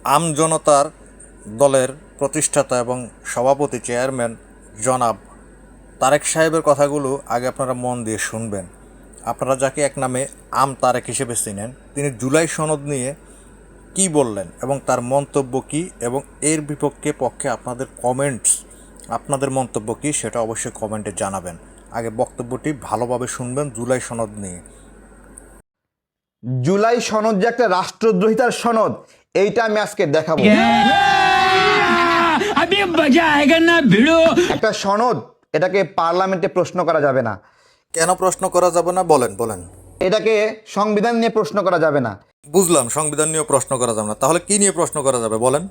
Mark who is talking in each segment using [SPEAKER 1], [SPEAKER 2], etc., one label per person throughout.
[SPEAKER 1] আম জনতার দলের প্রতিষ্ঠাতা এবং সভাপতি চেয়ারম্যান জনাব তারেক সাহেবের কথাগুলো আগে আপনারা মন দিয়ে শুনবেন। আপনারা যাকে এক নামে আম তারেক হিসেবে চিনেন, তিনি জুলাই সনদ নিয়ে কি বললেন এবং তার মন্তব্য কী এবং এর বিপক্ষে পক্ষে আপনাদের কমেন্টস, আপনাদের মন্তব্য কী সেটা অবশ্যই কমেন্টে জানাবেন। আগে বক্তব্যটি ভালোভাবে শুনবেন জুলাই সনদ নিয়ে।
[SPEAKER 2] জুলাই সনদ যে একটা রাষ্ট্রদ্রোহিতার সনদ, এইটা আমি আজকে দেখাবো। একটা সনদ, এটাকে পার্লামেন্টে প্রশ্ন করা যাবে না।
[SPEAKER 1] কেন প্রশ্ন করা যাবে না বলেন বলেন।
[SPEAKER 2] এটাকে সংবিধান নিয়ে প্রশ্ন করা যাবে না।
[SPEAKER 1] বুঝলাম, সংবিধান নিয়ে প্রশ্ন করা যাবে না, তাহলে কি নিয়ে প্রশ্ন করা যাবে বলেন।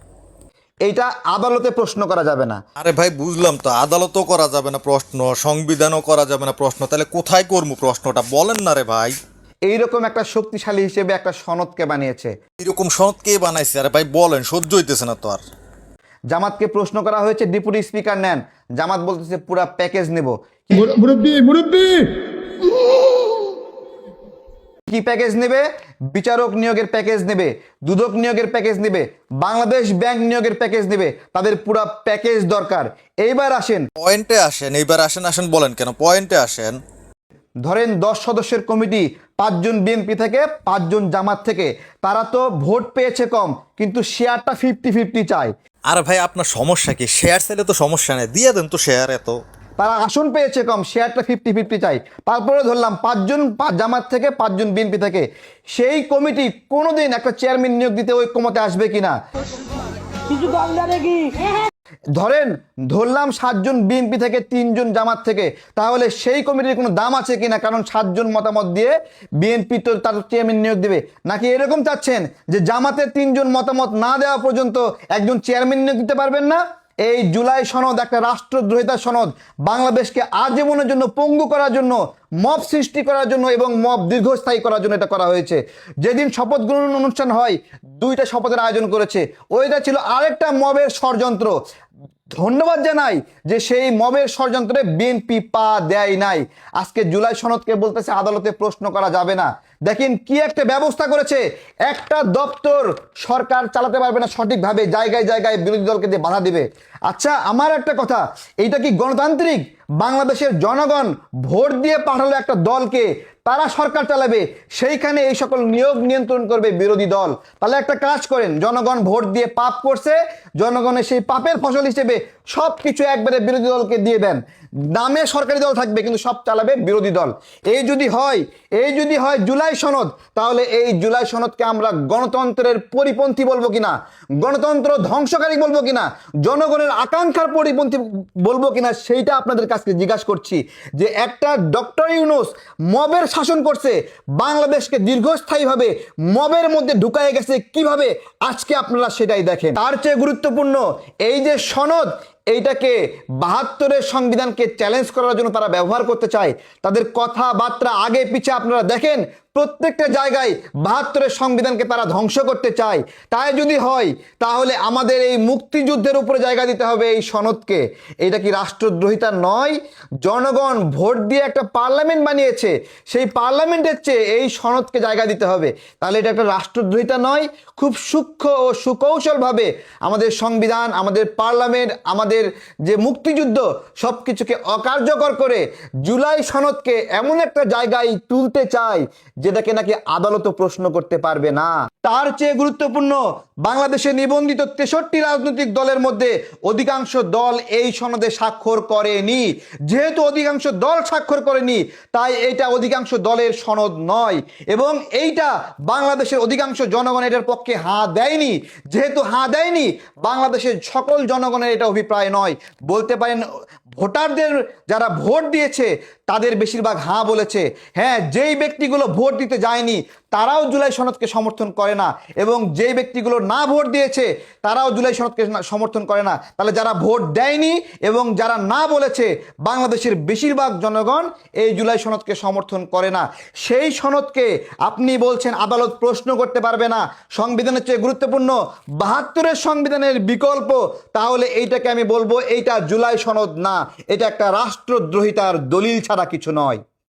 [SPEAKER 2] এইটা আদালতে প্রশ্ন করা যাবে না।
[SPEAKER 1] আরে ভাই বুঝলাম তো, আদালতও করা যাবে না প্রশ্ন, সংবিধানও করা যাবে না প্রশ্ন, তাহলে কোথায় করবো প্রশ্নটা বলেন না রে ভাই।
[SPEAKER 2] এইরকম একটা শক্তিশালী হিসেবে একটা সনদকে বানিয়েছে।
[SPEAKER 1] এরকম সনদ কে বানাইছে? আরে ভাই বলেন, সহ্য হইতেছে না তো আর।
[SPEAKER 2] জামাতকে প্রশ্ন করা হয়েছে ডেপুটি স্পিকার নেন, জামাত বলতেছে পুরা প্যাকেজ নেব। কি প্যাকেজ নেবে? বিচারক নিয়োগের প্যাকেজ নেবে, দুদক নিয়োগের প্যাকেজ নেবে, বাংলাদেশ ব্যাংক নিয়োগের প্যাকেজ নেবে, তাদের পুরা প্যাকেজ দরকার। এইবার আসেন
[SPEAKER 1] পয়েন্টে আসেন, এইবার আসেন আসেন বলেন কেন, পয়েন্টে আসেন।
[SPEAKER 2] ধরেন 10 সদস্যের কমিটি, 5 জন বিএনপি থেকে, 5 জন জামাত থেকে। তারা তো ভোট পেয়েছে কম, কিন্তু শেয়ারটা 50-50 চায়।
[SPEAKER 1] আরে ভাই আপনার সমস্যা কি? শেয়ার চাইলে তো সমস্যা নেই, দিয়ে দেন তো শেয়ার। এত
[SPEAKER 2] তারা আসন পেয়েছে কম, শেয়ারটা 50-50 চাই। তারপরে ধরলাম 5 জন জামাত থেকে, 5 জন বিএনপি থেকে। সেই কমিটি কোনোদিন একটা চেয়ারম্যান নিয়োগ দিতে ঐক্যমতে আসবে কিনা? ধরলাম 7 জন বিএনপি থেকে, 3 জন জামাত থেকে। তাহলে সেই কমিটির কোনো দাম আছে কিনা? কারণ 7 জন মতামত দিয়ে বিএনপি তো তার চেয়ারম্যান নিয়োগ দেবে। নাকি এরকম চাচ্ছেন যে জামাতের 3 জন মতামত না দেওয়া পর্যন্ত একজন চেয়ারম্যান নিয়োগ দিতে পারবেন না? এই জুলাই সনদ একটা রাষ্ট্রদ্রোহিতার সনদ। বাংলাদেশকে আজীবনের জন্য পঙ্গু করার জন্য, মব সৃষ্টি করার জন্য এবং মব দীর্ঘস্থায়ী করার জন্য এটা করা হয়েছে। যেদিন শপথ গ্রহণ অনুষ্ঠান হয়, 2টা শপথের আয়োজন করেছে, ওইটা ছিল আরেকটা মবের ষড়যন্ত্র। ধন্যবাদ জানাই যে সেই মবের ষড়যন্ত্রে বিএনপি পা দেয় নাই। আজকে জুলাই সনদকে বলতেছে আদালতে প্রশ্ন করা যাবে না। দেখেন কি একটা ব্যবস্থা করেছে। একটা দপ্তর সরকার চালাতে পারবে না সঠিকভাবে, জায়গায় জায়গায় বিরোধী দলকে দিয়ে বাধা দিবে। আচ্ছা, আমার একটা কথা, এইটা কি গণতান্ত্রিক? বাংলাদেশের জনগণ ভোট দিয়ে পাঠালো একটা দলকে, তারা সরকার চালাবে, সেইখানে এই সকল নিয়োগ নিয়ন্ত্রণ করবে বিরোধী দল। তাহলে একটা কাজ করেন, জনগণ ভোট দিয়ে পাপ করছে, জনগণের সেই পাপের ফসল হিসেবে সব কিছু একবারে বিরোধী দলকে দিয়ে দেন। নামে সরকারি দল থাকবে কিন্তু সব চালাবে বিরোধী দল। এই যদি হয় জুলাই সনদ, তাহলে এই জুলাই সনদকে আমরা গণতন্ত্রের পরিপন্থী বলবো কিনা, গণতন্ত্র ধ্বংসকারী বলবো কিনা, জনগণের আকাঙ্ক্ষার পরিপন্থী বলবো কিনা, সেইটা আপনাদের কাছে জিজ্ঞাসা করছি। যে একটা ডক্টর ইউনূস মবের শাসন করছে, বাংলাদেশকে দীর্ঘস্থায়ীভাবে মবের মধ্যে ঢুকায় গেছে কিভাবে, আজকে আপনারা সেটাই দেখেন। তার চেয়ে গুরুত্বপূর্ণ এই যে সনদ, এইটাকে 72-এর সংবিধানকে চ্যালেঞ্জ করার জন্য তারা ব্যবহার করতে চায়। তাদের কথাবার্তা আগে পিছে আপনারা দেখেন, প্রত্যেকটা জায়গায় 72-এর সংবিধানকে তারা ধ্বংস করতে চায়। তাই যদি হয়, তাহলে আমাদের এই মুক্তিযুদ্ধের উপরে জায়গা দিতে হবে এই সনদকে। এটা কি রাষ্ট্রদ্রোহিতা নয়? জনগণ ভোট দিয়ে একটা পার্লামেন্ট বানিয়েছে, সেই পার্লামেন্টের চেয়ে এই সনদকে জায়গা দিতে হবে। তাহলে এটা একটা রাষ্ট্রদ্রোহিতা নয়? খুব সূক্ষ্ম ও সুকৌশলভাবে আমাদের সংবিধান, আমাদের পার্লামেন্ট, আমাদের যে মুক্তিযুদ্ধ সব কিছুকে অকার্যকর করে জুলাই সনদকে এমন একটা জায়গায় তুলতে চায় যেটাকে নাকি আদালত প্রশ্ন করতে পারবে না। তার চেয়ে গুরুত্বপূর্ণ, বাংলাদেশে নিবন্ধিত 63 রাজনৈতিক দলের মধ্যে অধিকাংশ দল এই সনদে স্বাক্ষর করেনি। যেহেতু অধিকাংশ দল স্বাক্ষর করেনি, তাই এটা অধিকাংশ দলের সনদ নয়। এবং এইটা বাংলাদেশের অধিকাংশ জনগণ এটার পক্ষে হাঁ দেয়নি। যেহেতু হাঁ দেয়নি, বাংলাদেশের সকল জনগণের এটা অভিপ্রায় নয়। বলতে পারেন ভোটারদের যারা ভোট দিয়েছে তাদের বেশিরভাগ হাঁ বলেছে। হ্যাঁ, যেই ব্যক্তিগুলো ভোট দিতে যায়নি তারাও জুলাই সনদকে সমর্থন করে না, এবং যেই ব্যক্তিগুলো না ভোট দিয়েছে তারাও জুলাই সনদকে সমর্থন করে না। তাহলে যারা ভোট দেয়নি এবং যারা না বলেছে, বাংলাদেশের বেশিরভাগ জনগণ এই জুলাই সনদকে সমর্থন করে না। সেই সনদকে আপনি বলছেন আদালত প্রশ্ন করতে পারবে না, সংবিধানের চেয়ে গুরুত্বপূর্ণ 72-এর সংবিধানের বিকল্প। তাহলে এইটাকে আমি বলবো এইটা জুলাই সনদ না, এটা একটা রাষ্ট্রদ্রোহিতার দলিল ছাড়া কিছু নয়।